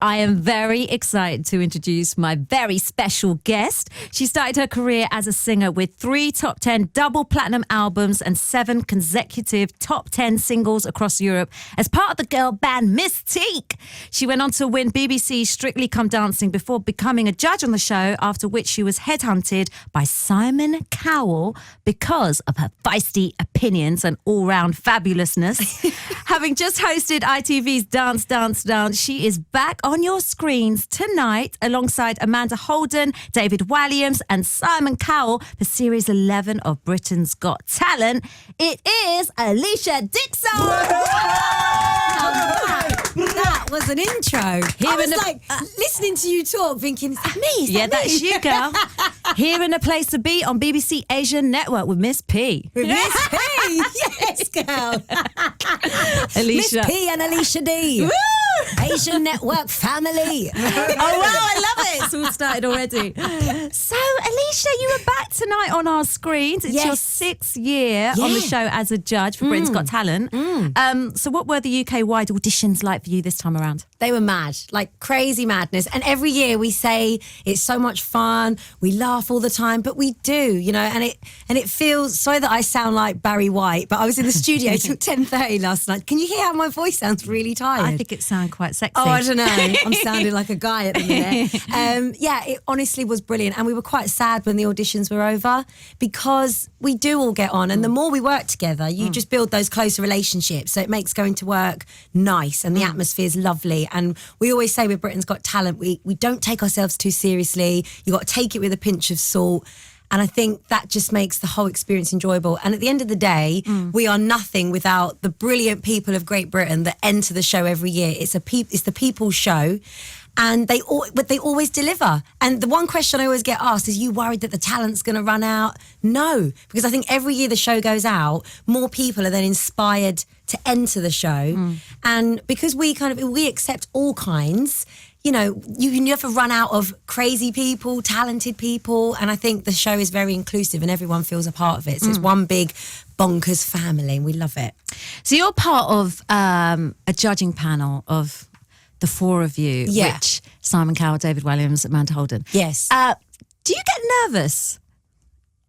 I am very excited to introduce my very special guest. She started her career as a singer with 3 top 10 double platinum albums and 7 consecutive top 10 singles across Europe as part of the girl band Mis-Teeq. She went on to win BBC's Strictly Come Dancing before becoming a judge on the show, after which she was headhunted by Simon Cowell because of her feisty opinions and all-round fabulousness. Having just hosted ITV's Dance, Dance, Dance, she is back on your screens tonight alongside Amanda Holden, David Walliams and Simon Cowell for Series 11 of Britain's Got Talent. It is Alesha Dixon! That was an intro. I was listening to you talk, thinking, is that me? Is that that's you, girl. Here in a place to be on BBC Asian Network with Miss P. With Miss P, yes, girl. Alicia. Miss P and Alesha D. Woo! Asian Network family. Oh, wow, I love it. It's all started already. So, Alicia, you were back tonight on our screens. It's your 6th year on the show as a judge for Britain's Got Talent. So what were the UK-wide auditions like for you this time around? They were mad, like crazy madness. And every year we say it's so much fun, we laugh all the time, but we do, you know, and it feels, sorry that I sound like Barry White, but I was in the studio till 10:30 last night. Can you hear how my voice sounds really tired? I think it sounded quite sexy. Oh, I don't know. I'm sounding like a guy at the minute. It honestly was brilliant. And we were quite sad when the auditions were over because we do all get on. And the more we work together, you just build those closer relationships. So it makes going to work nice and the atmosphere is lovely. And we always say with Britain's Got Talent, we don't take ourselves too seriously. You got to take it with a pinch of salt. And I think that just makes the whole experience enjoyable. And at the end of the day, we are nothing without the brilliant people of Great Britain that enter the show every year. It's the people's show. And they always deliver. And the one question I always get asked is, you worried that the talent's going to run out? No, because I think every year the show goes out, more people are then inspired to enter the show. And because we accept all kinds, you know, you never run out of crazy people, talented people. And I think the show is very inclusive and everyone feels a part of it. So it's one big bonkers family and we love it. So you're part of a judging panel of the 4 of you, which Simon Cowell, David Walliams, Amanda Holden. Yes. Do you get nervous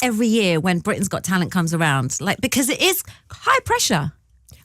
every year when Britain's Got Talent comes around? Like, because it is high pressure.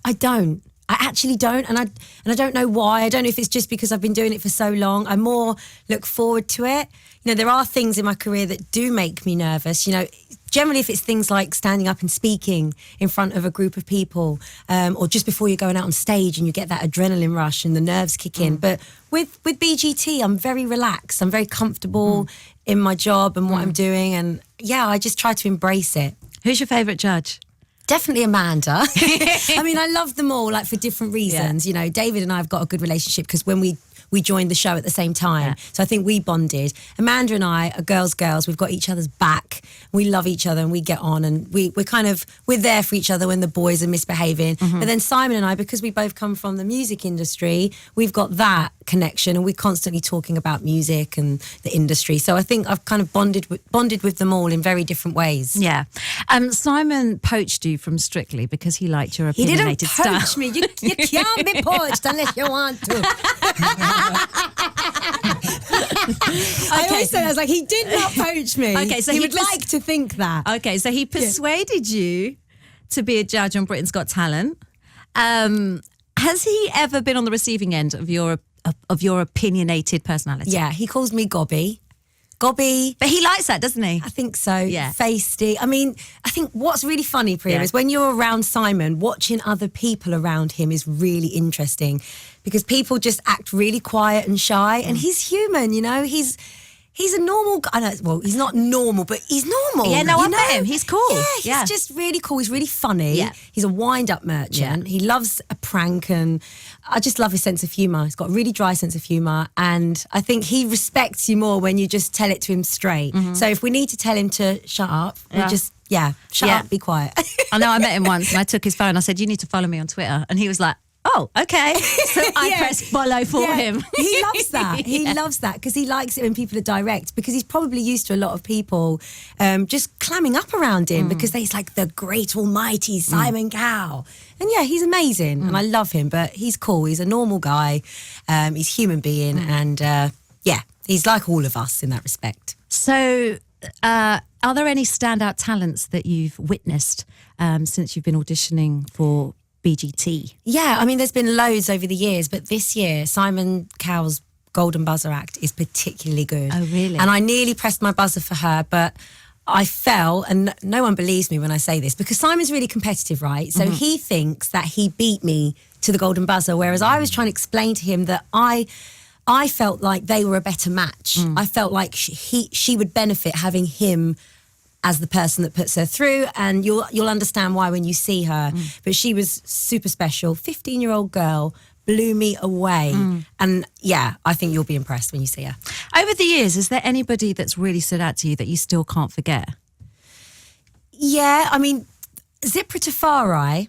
I don't. I actually don't, and I don't know why. I don't know if it's just because I've been doing it for so long. I more look forward to it. You know, there are things in my career that do make me nervous. You know, generally if it's things like standing up and speaking in front of a group of people, or just before you're going out on stage and you get that adrenaline rush and the nerves kick in. But with BGT, I'm very relaxed. I'm very comfortable in my job and what I'm doing, and I just try to embrace it. Who's your favourite judge? Definitely Amanda. I mean, I love them all, like for different reasons. You know, David and I have got a good relationship because when we joined the show at the same time. So I think we bonded. Amanda and I are girls. We've got each other's back. We love each other and we get on, and we're there for each other when the boys are misbehaving. But then Simon and I, because we both come from the music industry, we've got that connection and we're constantly talking about music and the industry. So I think I've kind of bonded with them all in very different ways. Yeah. Simon poached you from Strictly because he liked your opinionated style. He didn't poach me. You can't be poached unless you want to. I always said, I was like, he did not poach me. Okay, so he would like to think that. Okay, so he persuaded you to be a judge on Britain's Got Talent. Has he ever been on the receiving end of your opinionated personality? Yeah, he calls me Gobby. Gobby. But he likes that, doesn't he? I think so. Yeah. Feisty. I mean, I think what's really funny, Preeya, is when you're around Simon, watching other people around him is really interesting because people just act really quiet and shy, and he's human, you know? He's a normal guy. I know, well, he's not normal, but he's normal. Yeah, no, I met him. He's cool. Yeah, he's just really cool. He's really funny. Yeah. He's a wind-up merchant. He loves a prank, and I just love his sense of humour. He's got a really dry sense of humour, and I think he respects you more when you just tell it to him straight. So if we need to tell him to shut up, we just, shut up, be quiet. I know, I met him once and I took his phone. I said, you need to follow me on Twitter. And he was like, oh, okay. So I Yeah. press follow for him. He loves that. He loves that because he likes it when people are direct, because he's probably used to a lot of people just clamming up around him because he's like the great almighty Simon Cowell. And yeah, he's amazing and I love him, but he's cool. He's a normal guy. He's a human being and yeah, he's like all of us in that respect. So are there any standout talents that you've witnessed since you've been auditioning for BGT? Yeah, I mean, there's been loads over the years, but this year, Simon Cowell's Golden Buzzer Act is particularly good. Oh, really? And I nearly pressed my buzzer for her, but I fell, and no one believes me when I say this, because Simon's really competitive, right? So he thinks that he beat me to the Golden Buzzer, whereas I was trying to explain to him that I felt like they were a better match. I felt like she would benefit having him as the person that puts her through, and you'll understand why when you see her. But she was super special. 15-year-old girl, blew me away. And yeah, I think you'll be impressed when you see her. Over the years, is there anybody that's really stood out to you that you still can't forget? Yeah, I mean, Zipra Tafari,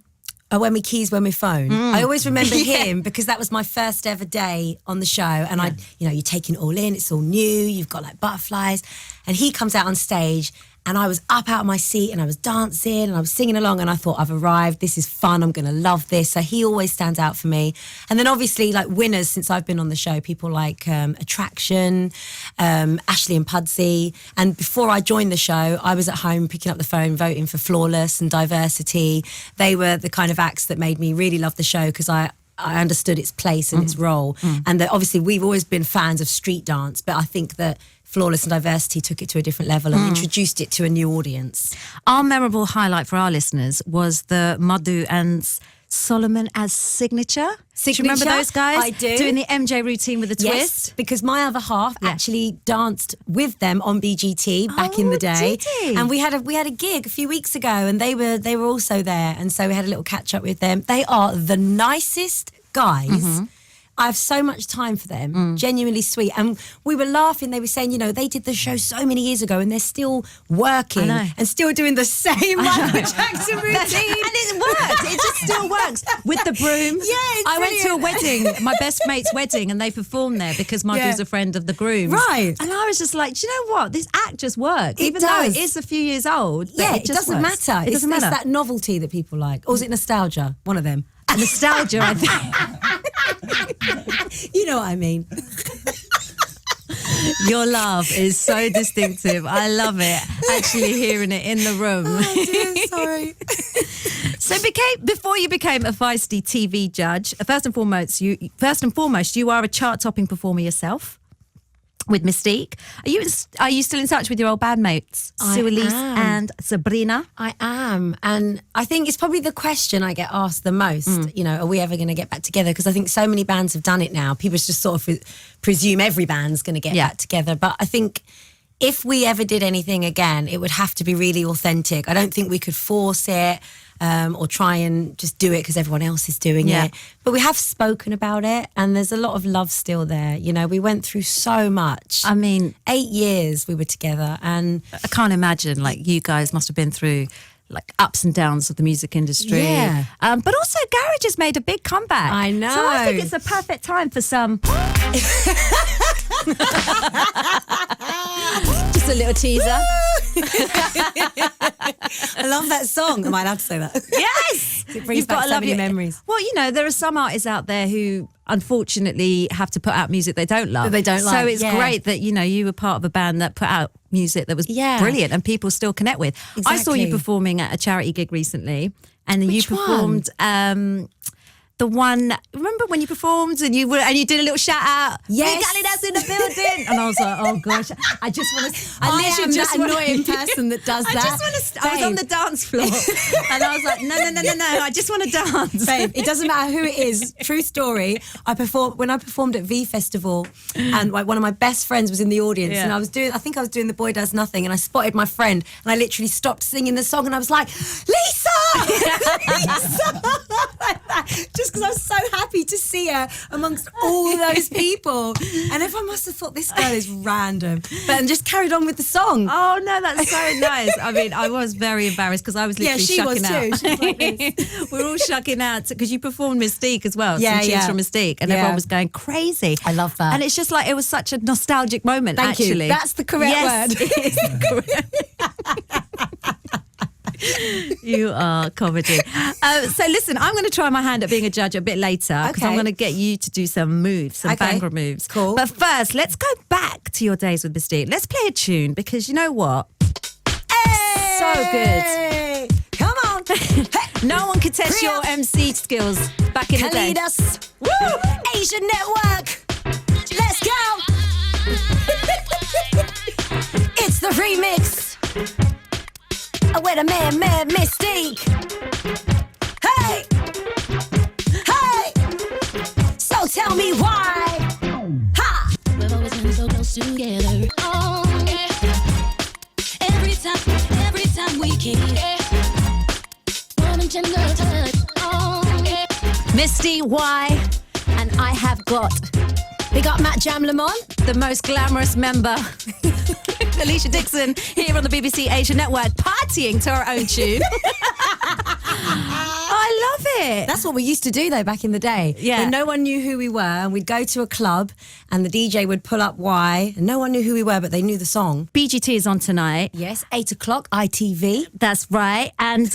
When We Keys, When We Phone. I always remember him because that was my first ever day on the show. And you're taking it all in, it's all new, you've got like butterflies. And he comes out on stage and I was up out of my seat and I was dancing and I was singing along and I thought, I've arrived, this is fun, I'm going to love this. So he always stands out for me. And then obviously like winners since I've been on the show, people like Attraction, Ashley and Pudsey. And before I joined the show, I was at home picking up the phone, voting for Flawless and Diversity. They were the kind of acts that made me really love the show because I understood its place and its role. And that obviously we've always been fans of street dance, but I think that Flawless and Diversity took it to a different level and introduced it to a new audience. Our memorable highlight for our listeners was the Madhu and Solomon as signature. Do you remember those guys? I do. Doing the MJ routine with the twist? Yes, because my other half actually danced with them on BGT back in the day. Did he? And we had a gig a few weeks ago and they were also there, and so we had a little catch up with them. They are the nicest guys. I have so much time for them, genuinely sweet. And we were laughing, they were saying, they did the show so many years ago and they're still working and still doing the same Michael Jackson routine. And it works, it just still works. With the broom. Yeah, it's I went to a brilliant. wedding, my best mate's wedding, and they performed there because Madhu's a friend of the groom. Right. And I was just like, do you know what? This act just works. It Even does. though it is a few years old. Yeah, it just doesn't works. matter. It doesn't matter. It's that novelty that people like. Or is it nostalgia? One of them. Nostalgia, I think. You know what I mean. Your laugh is so distinctive. I love it. Actually hearing it in the room. Oh dear, sorry. So before you became a feisty TV judge, first and foremost, you are a chart-topping performer yourself with Mis-Teeq. Are you still in touch with your old bandmates, Sue Elise and Sabrina? I am. And I think it's probably the question I get asked the most, are we ever going to get back together? Because I think so many bands have done it now. People just sort of presume every band's going to get back together. But I think if we ever did anything again, it would have to be really authentic. I don't think we could force it or try and just do it because everyone else is doing it. But we have spoken about it and there's a lot of love still there. We went through so much. I mean, 8 years we were together and I can't imagine, like, you guys must have been through like ups and downs of the music industry. Yeah. But also Garage has made a big comeback. I know. So I think it's a perfect time for some... Just a little teaser. I love that song. Am I allowed to say that? Yes! It brings back so many memories. Well, there are some artists out there who unfortunately have to put out music they don't love. That they don't like, So it's great that, you were part of a band that put out music that was brilliant and people still connect with. I saw you performing at a charity gig recently and you performed... the one, remember when you performed and you did a little shout out? Yes. Preeya Kalidas in the building. And I was like, oh gosh, I just want to. I am that annoying person that does that. I just want to. I was on the dance floor and I was like, no. I just want to dance. Babe, it doesn't matter who it is. True story. When I performed at V Festival, and like one of my best friends was in the audience, and I think I was doing The Boy Does Nothing, and I spotted my friend, and I literally stopped singing the song, and I was like, Lisa, Lisa. Just because I was so happy to see her amongst all those people. And everyone must have thought this girl is random. But and just carried on with the song. Oh, no, that's so nice. I mean, I was very embarrassed because I was literally shucking out. She was like this. We're all shucking out because you performed Mis-Teeq as well. Yeah, some tunes from Mis-Teeq, and everyone was going crazy. I love that. And it's just like, it was such a nostalgic moment, Thank actually. you. That's the correct word. It is correct. You are comedy. So listen, I'm going to try my hand at being a judge a bit later because I'm going to get you to do some moves, some Bhangra moves. Cool. But first, let's go back to your days with Mis-Teeq. Let's play a tune because you know what? Hey! So good. Come on. No one could test Preeya your MC skills back in the day. Kalidas. Woo! Asian Network. Let's go. It's the remix. With a man, Mis-Teeq. Hey, hey. So tell me why. Ha! We've always been so close together. Oh, yeah. Every time we kiss. Warm and tender touch. Oh, yeah. Mis-Teeq, why? And I have got Big up Matt Jam Lamont. the most glamorous member, Alesha Dixon, here on the BBC Asia Network, partying to her own tune. I love it. That's what we used to do though back in the day. Yeah. When no one knew who we were and we'd go to a club and the DJ would pull up Y and no one knew who we were but they knew the song. BGT is on tonight. Yes, 8 o'clock, ITV. That's right. And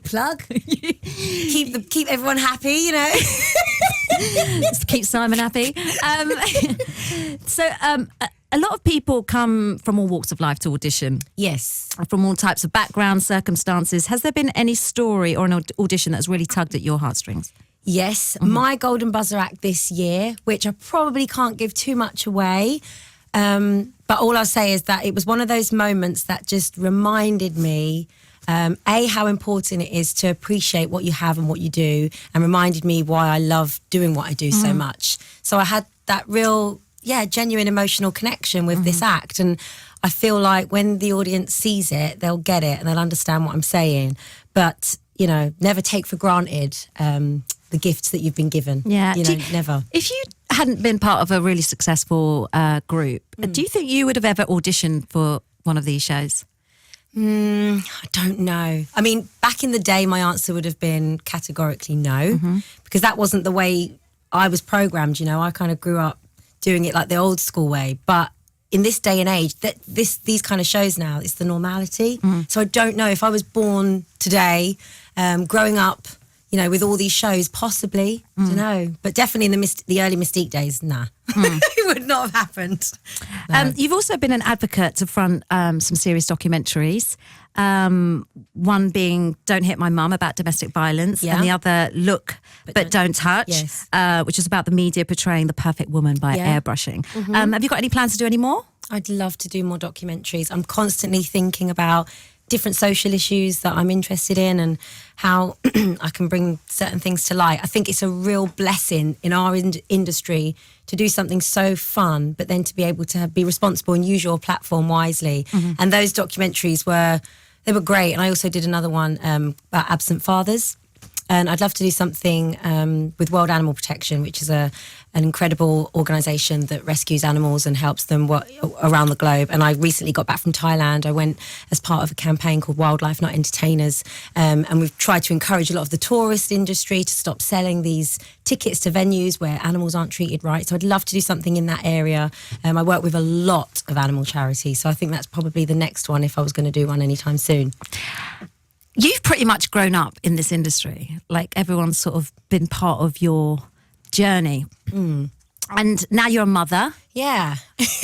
Plug. keep everyone happy, you know. just to keep Simon happy. A lot of people come from all walks of life to audition, Yes. from all types of backgrounds, circumstances. Has there been any story or an audition that's really tugged at your heartstrings? Yes. My Golden Buzzer Act this year, which I probably can't give too much away. But all I'll say is that it was one of those moments that just reminded me, how important it is to appreciate what you have and what you do, and reminded me why I love doing what I do so much. So I had that real, genuine emotional connection with this act. And I feel like when the audience sees it, they'll get it and they'll understand what I'm saying. But, you know, never take for granted the gifts that you've been given. Yeah. Never. If you hadn't been part of a really successful group, do you think you would have ever auditioned for one of these shows? I don't know. I mean, back in the day, my answer would have been categorically no, because that wasn't the way I was programmed. You know, I kind of grew up doing it like the old school way. But in this day and age, these kind of shows now, it's the normality. So I don't know if I was born today, growing up, you know, with all these shows, possibly. I don't know. But definitely in the early Mis-Teeq days, nah. It would not have happened. No. You've also been an advocate to front some serious documentaries. One being Don't Hit My Mum, about domestic violence, and the other Look But Don't Touch, which is about the media portraying the perfect woman by airbrushing. Have you got any plans to do any more? I'd love to do more documentaries. I'm constantly thinking about different social issues that I'm interested in and how I can bring certain things to light. I think it's a real blessing in our industry to do something so fun, but then to be able to be responsible and use your platform wisely. And those documentaries were great. And I also did another one about absent fathers. And I'd love to do something with World Animal Protection, which is an incredible organisation that rescues animals and helps them around the globe. And I recently got back from Thailand. I went as part of a campaign called Wildlife Not Entertainers. And we've tried to encourage a lot of the tourist industry to stop selling these tickets to venues where animals aren't treated right. So I'd love to do something in that area. I work with a lot of animal charities. So I think that's probably the next one if I was going to do one anytime soon. You've pretty much grown up in this industry. Like, everyone's sort of been part of your journey. And now you're a mother. Yeah.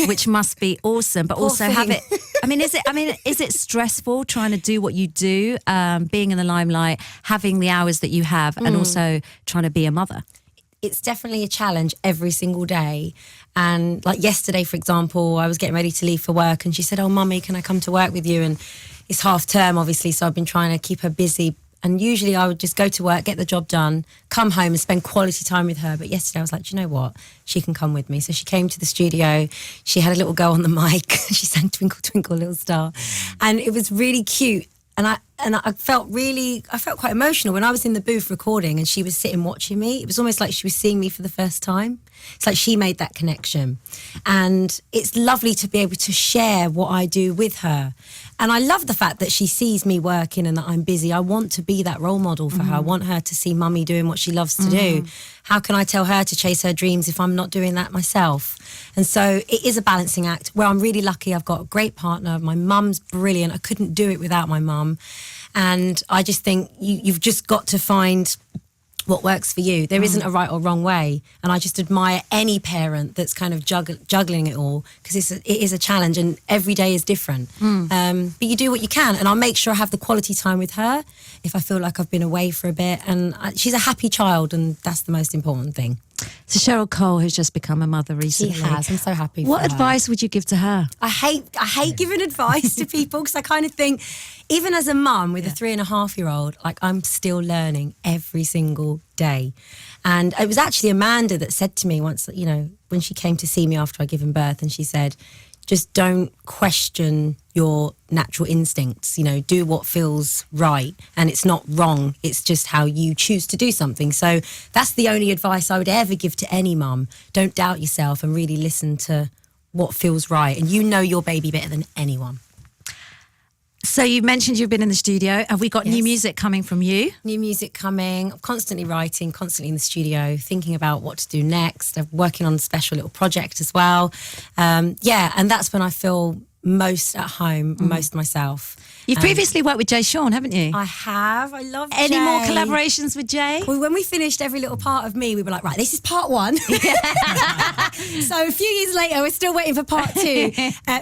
Which must be awesome, but also have it. Is it stressful trying to do what you do, being in the limelight, having the hours that you have, and also trying to be a mother? It's definitely a challenge every single day. And like yesterday, for example, I was getting ready to leave for work and she said, "Oh, Mummy, can I come to work with you?" And it's half term, obviously, so I've been trying to keep her busy. And usually I would just go to work, get the job done, come home and spend quality time with her. But yesterday I was like, do you know what? She can come with me. So she came to the studio. She had a little go on the mic. She sang Twinkle, Twinkle, Little Star. And it was really cute. And I felt quite emotional when I was in the booth recording and she was sitting watching me. It was almost like she was seeing me for the first time. It's like she made that connection. And it's lovely to be able to share what I do with her. And I love the fact that she sees me working and that I'm busy. I want to be that role model for her. I want her to see mummy doing what she loves to do. How can I tell her to chase her dreams if I'm not doing that myself? And so it is a balancing act where I'm really lucky. I've got a great partner. My mum's brilliant. I couldn't do it without my mum. And I just think you've just got to find what works for you. There isn't a right or wrong way. And I just admire any parent that's kind of juggling it all, because it is a challenge and every day is different. But you do what you can. And I'll make sure I have the quality time with her if I feel like I've been away for a bit. And she's a happy child, and that's the most important thing. So Cheryl Cole has just become a mother recently. She has. I'm so happy for What her. advice would you give to her? I hate giving advice to people, because I kind of think, even as a mum with a 3.5-year-old, like, I'm still learning every single day. And it was actually Amanda that said to me once, you know, when she came to see me after I'd given birth, and she said, just don't question your natural instincts, you know, do what feels right. And it's not wrong, it's just how you choose to do something. So that's the only advice I would ever give to any mum. Don't doubt yourself and really listen to what feels right. And you know your baby better than anyone. So you mentioned you've been in the studio. Have we got new music coming from you? New music coming. I'm constantly writing, constantly in the studio, thinking about what to do next. I'm working on a special little project as well. And that's when I feel most at home, most myself. You've previously worked with Jay Sean, haven't you? I have. I love Any Jay. more collaborations with Jay? Well, when we finished Every Little Part of Me, we were like, right, this is part 1. So a few years later, we're still waiting for part 2.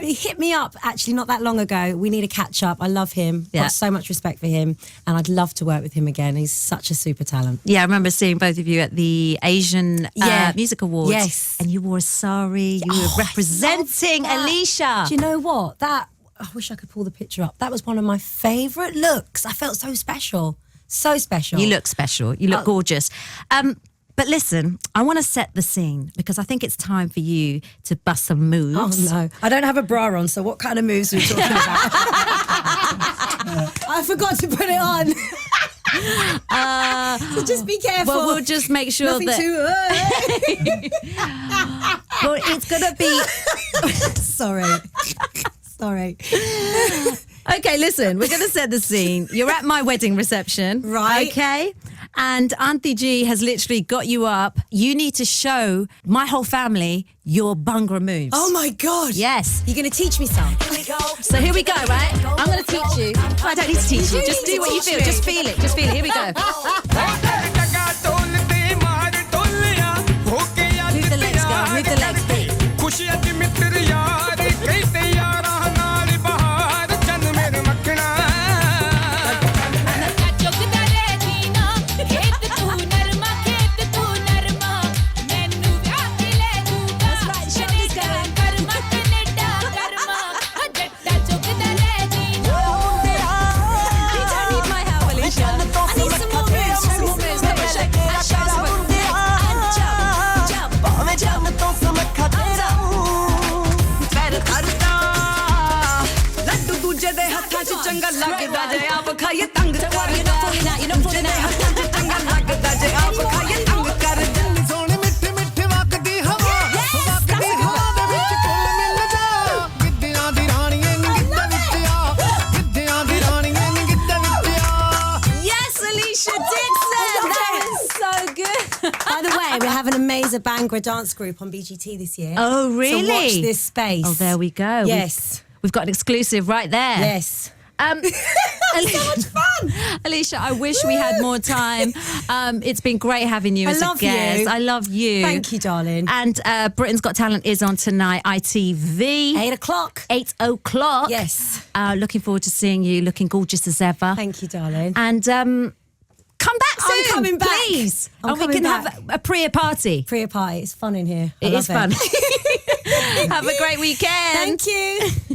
He hit me up, actually, not that long ago. We need a catch up. I love him. Yeah. Got so much respect for him. And I'd love to work with him again. He's such a super talent. Yeah, I remember seeing both of you at the Asian Music Awards. Yes. And you wore a sari. You were representing Alesha. Do you know what? I wish I could pull the picture up. That was one of my favourite looks. I felt so special. So special. You look special. You look gorgeous. But listen, I want to set the scene, because I think it's time for you to bust some moves. Oh, no. I don't have a bra on, so what kind of moves are we talking about? I forgot to put it on. So just be careful. Well, we'll just make sure Nothing that... Well, it's going to be... Sorry. Okay, listen, we're going to set the scene. You're at my wedding reception. Right. Okay. And Auntie G has literally got you up. You need to show my whole family your Bhangra moves. Oh my God. Yes. You're going to teach me some. So here we go, right? I'm going to teach you. I don't need to teach you. Just do what you feel. Just feel it. Just feel it. Here we go. Move the legs, girl. Move the legs. By the way, we have an amazing Bhangra dance group on BGT this year. Oh, really? So watch this space. Oh, there we go. Yes. We've got an exclusive right there. Yes. So much fun. Alesha, I wish we had more time. It's been great having you as a guest. I love you. Thank you, darling. And Britain's Got Talent is on tonight, ITV. 8 o'clock. 8 o'clock. Yes. Looking forward to seeing you, looking gorgeous as ever. Thank you, darling. And come back soon. I'm coming back. Please. I'm and we coming can back. have a Preeya party. Preeya party. It's fun in here. It is fun. Have Have a great weekend. Thank you.